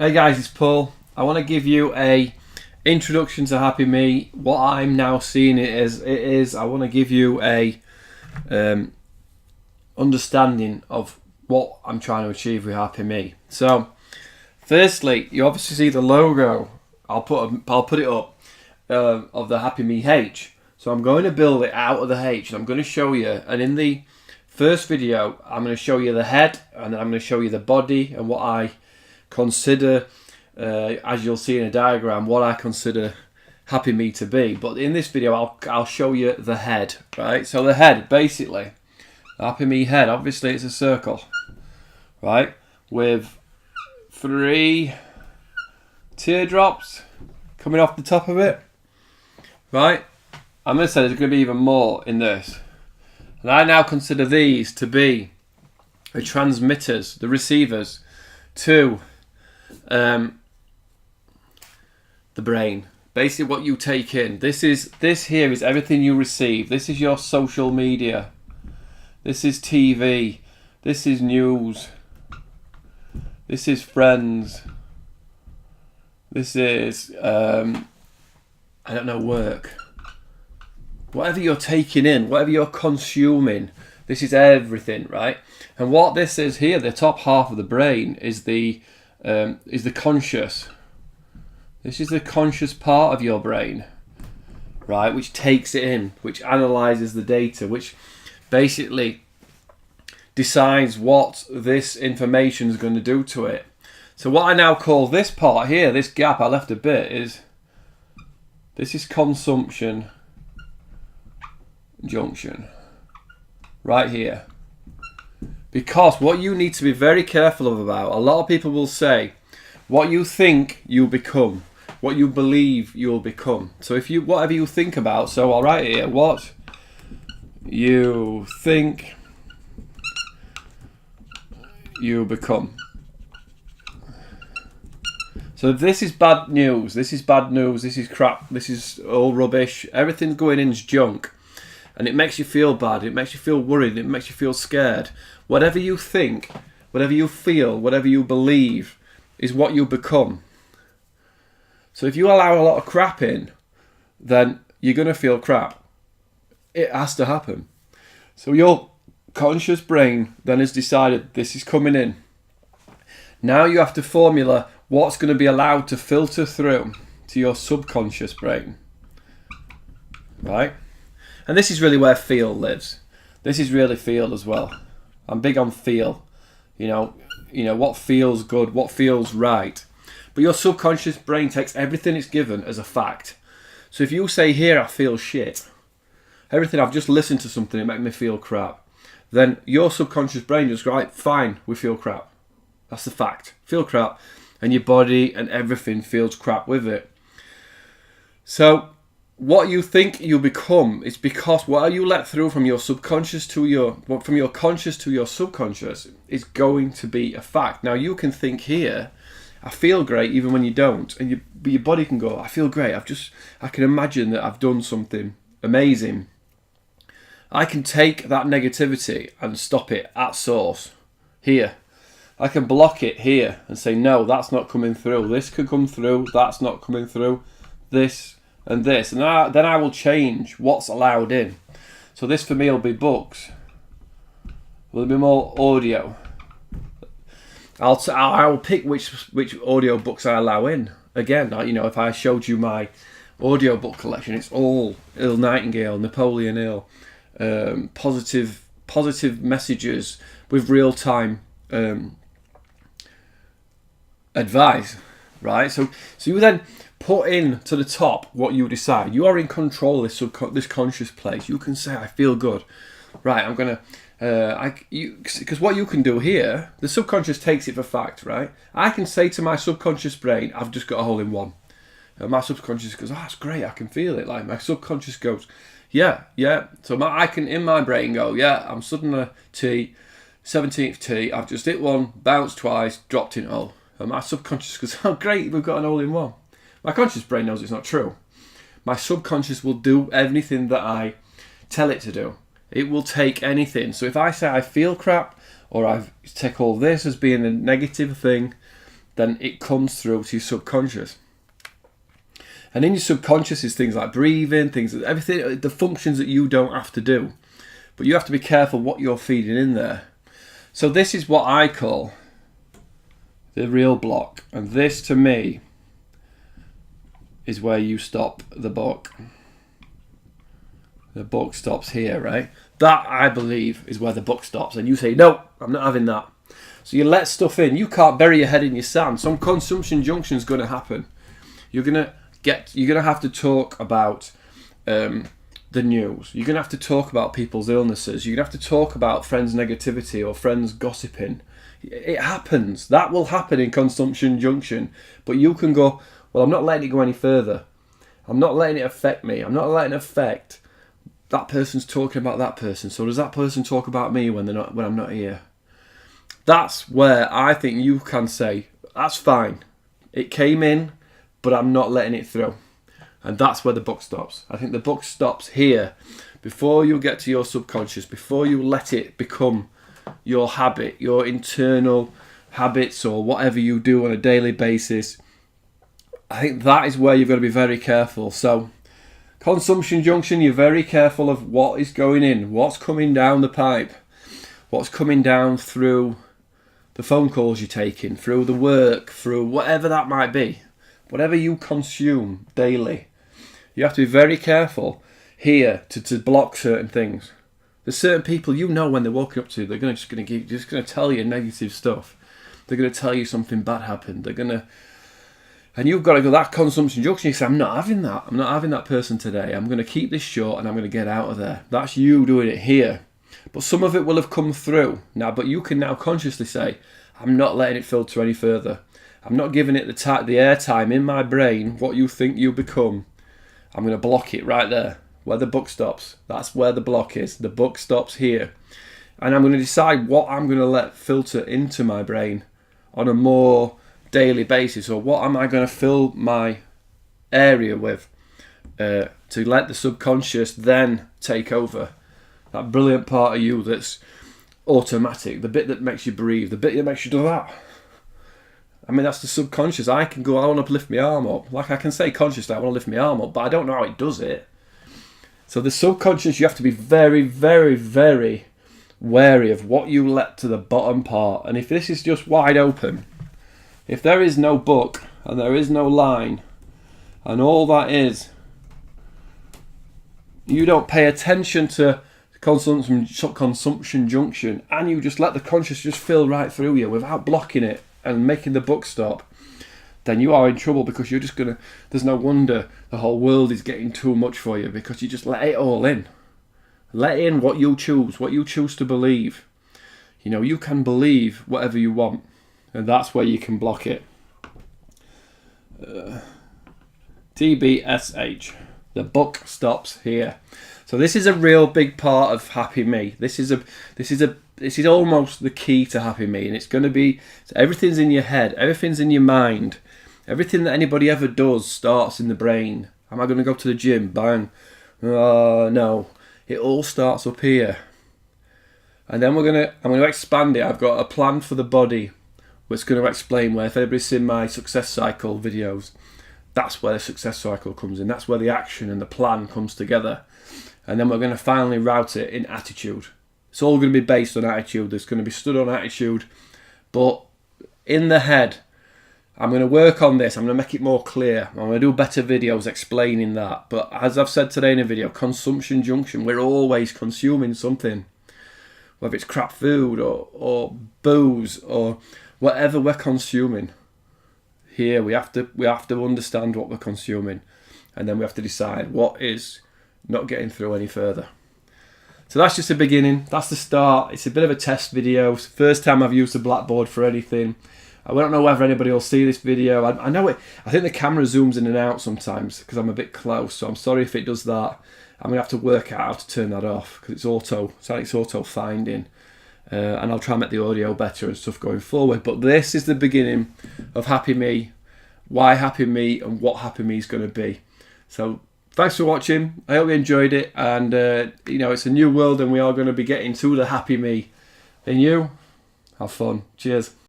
Hey guys, it's Paul. I want to give you a introduction to Happy Me. What I'm now seeing it is I want to give you a understanding of what I'm trying to achieve with Happy Me. So, firstly, you obviously see the logo. I'll put it up of the Happy Me H. So I'm going to build it out of the H, and I'm going to show you. And in the first video, I'm going to show you the head, and then I'm going to show you the body and what I consider, as you'll see in a diagram, what I consider Happy Me to be. But in this video, I'll show you the head, right? So the head, basically, Happy Me head, obviously it's a circle, right? With 3 teardrops coming off the top of it, right? I'm going to say there's going to be even more in this. And I now consider these to be the transmitters, the receivers, to the brain. Basically what you take in. This here is everything you receive. This is your social media. This is TV. This is news. This is friends. This is I don't know, work. Whatever you're taking in, whatever you're consuming, this is everything, right? And what this is here, the top half of the brain, is the conscious. This is the conscious part of your brain, right? Which takes it in, which analyzes the data, which basically decides what this information is going to do to it. So what I now call this part here, this gap I left a bit, this is consumption junction, right here. Because what you need to be very careful of about, a lot of people will say, what you think you become, what you believe you'll become. So if you, whatever you think about, so I'll write here, what you think you become. So if this is bad news, this is bad news, this is crap, this is all rubbish, everything's going in is junk. And it makes you feel bad, it makes you feel worried, it makes you feel scared. Whatever you think, whatever you feel, whatever you believe is what you become. So if you allow a lot of crap in, then you're going to feel crap. It has to happen. So your conscious brain then has decided this is coming in. Now you have to formula what's going to be allowed to filter through to your subconscious brain. Right? And this is really where feel lives. This is really feel as well. I'm big on feel. You know what feels good, what feels right. But your subconscious brain takes everything it's given as a fact. So if you say here, I feel shit, everything, I've just listened to something, it makes me feel crap, then your subconscious brain just goes, right, fine, we feel crap. That's the fact. Feel crap. And your body and everything feels crap with it. So what you think you become is because what you let through from your subconscious to from your conscious to your subconscious is going to be a fact. Now you can think here, I feel great even when you don't, and your body can go, I feel great. I can imagine that I've done something amazing. I can take that negativity and stop it at source here. I can block it here and say, no, that's not coming through. This could come through. That's not coming through. This and this, and then I will change what's allowed in. So this for me will be books. Will there be more audio? I'll pick which audio books I allow in. Again, if I showed you my audio book collection, it's all Earl Nightingale, Napoleon Hill, positive messages with real time advice, right? So you then put in to the top what you decide. You are in control of this conscious place. You can say, I feel good. Right, I'm going to, because what you can do here, the subconscious takes it for fact, right? I can say to my subconscious brain, I've just got a hole in one. And my subconscious goes, oh, that's great, I can feel it. Like my subconscious goes, yeah. So I can, in my brain, go, yeah, I'm sudden a tee, 17th tee, I've just hit one, bounced twice, dropped in hole. And my subconscious goes, oh, great, we've got an hole in one. My conscious brain knows it's not true. My subconscious will do anything that I tell it to do. It will take anything. So if I say I feel crap, or I take all this as being a negative thing, then it comes through to your subconscious. And in your subconscious is things like breathing, everything, the functions that you don't have to do. But you have to be careful what you're feeding in there. So this is what I call the real block. And this, to me, is where you stop the book. The book stops here, right? That, I believe, is where the book stops. And you say, no, I'm not having that. So you let stuff in. You can't bury your head in your sand. Some consumption junction is going to happen. You're going to have to talk about the news. You're going to have to talk about people's illnesses. You're going to have to talk about friends' negativity or friends' gossiping. It happens. That will happen in consumption junction. But you can go, well, I'm not letting it go any further. I'm not letting it affect me. I'm not letting it affect that person's talking about that person. So does that person talk about me when I'm not here? That's where I think you can say, that's fine. It came in, but I'm not letting it through. And that's where the book stops. I think the book stops here. Before you get to your subconscious, before you let it become your habit, your internal habits or whatever you do on a daily basis, I think that is where you've got to be very careful. So, consumption junction, you're very careful of what is going in, what's coming down the pipe, what's coming down through the phone calls you're taking, through the work, through whatever that might be. Whatever you consume daily, you have to be very careful here to block certain things. There's certain people you know when they're walking up to you, they're just going to tell you negative stuff. They're going to tell you something bad happened. And you've got to go that consumption junction. You say, I'm not having that. I'm not having that person today. I'm going to keep this short and I'm going to get out of there. That's you doing it here. But some of it will have come through now. But you can now consciously say, I'm not letting it filter any further. I'm not giving it the airtime in my brain, what you think you become. I'm going to block it right there, where the book stops. That's where the block is. The book stops here. And I'm going to decide what I'm going to let filter into my brain on a more daily basis, or what am I going to fill my area with to let the subconscious then take over. That brilliant part of you that's automatic, the bit that makes you breathe, the bit that makes you do that. I mean, that's the subconscious. I can go, I want to lift my arm up. Like I can say consciously, I want to lift my arm up, but I don't know how it does it. So the subconscious, you have to be very, very, very wary of what you let to the bottom part. And if this is just wide open, if there is no book and there is no line, and all that is, you don't pay attention to consumption junction, and you just let the conscious just fill right through you without blocking it and making the book stop, then you are in trouble, because you're just there's no wonder the whole world is getting too much for you, because you just let it all in. Let in what you choose to believe. You know, you can believe whatever you want, and that's where you can block it. TBSH. The book stops here. So this is a real big part of Happy Me. This is almost the key to Happy Me, and it's going to be, everything's in your head, everything's in your mind, everything that anybody ever does starts in the brain. Am I going to go to the gym? Bang. No. It all starts up here. And then I'm going to expand it. I've got a plan for the body, which is going to explain where, if anybody's seen my success cycle videos, that's where the success cycle comes in. That's where the action and the plan comes together. And then we're going to finally route it in attitude. It's all going to be based on attitude. It's going to be stood on attitude. But in the head, I'm going to work on this. I'm going to make it more clear. I'm going to do better videos explaining that. But as I've said today in a video, consumption junction, we're always consuming something. Whether it's crap food or booze or whatever we're consuming. Here we have to understand what we're consuming. And then we have to decide what is not getting through any further. So that's just the beginning. That's the start. It's a bit of a test video. It's the first time I've used a blackboard for anything. I don't know whether anybody will see this video. I know it. I think the camera zooms in and out sometimes because I'm a bit close. So I'm sorry if it does that. I'm gonna have to work out how to turn that off because it's auto finding. And I'll try and make the audio better and stuff going forward. But this is the beginning of Happy Me, why Happy Me, and what Happy Me is going to be. So thanks for watching. I hope you enjoyed it. And it's a new world, and we are going to be getting to the Happy Me. And you have fun. Cheers.